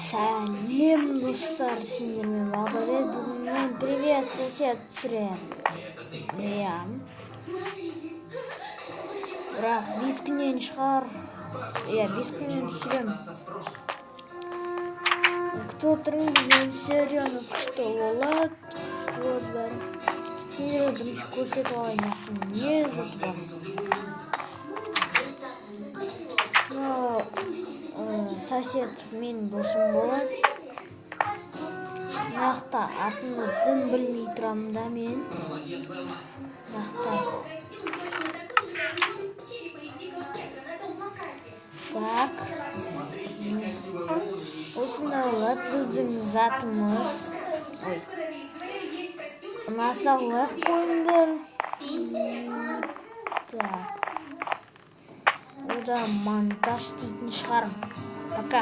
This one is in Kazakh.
Сәлем достар, сендермен Бағдәулет. Бүгін мен привет сосед түсіремін. Иә. Бірақ 5 күннен шығар. Иә, 5 күннен түсіремін. Кто тренинг серияны күшті болады. Вот бар. Сендерге бірінші көрсетіп алайын. Не жұрт бар. Сосед мен досым болады. Мақта артында дін білмей тұрамын да мен. Мақта. Так. Осында болады біздің затымыз. Насалақ қойыңдар. Так. Ода монтаж дейтін шығарым. Пока.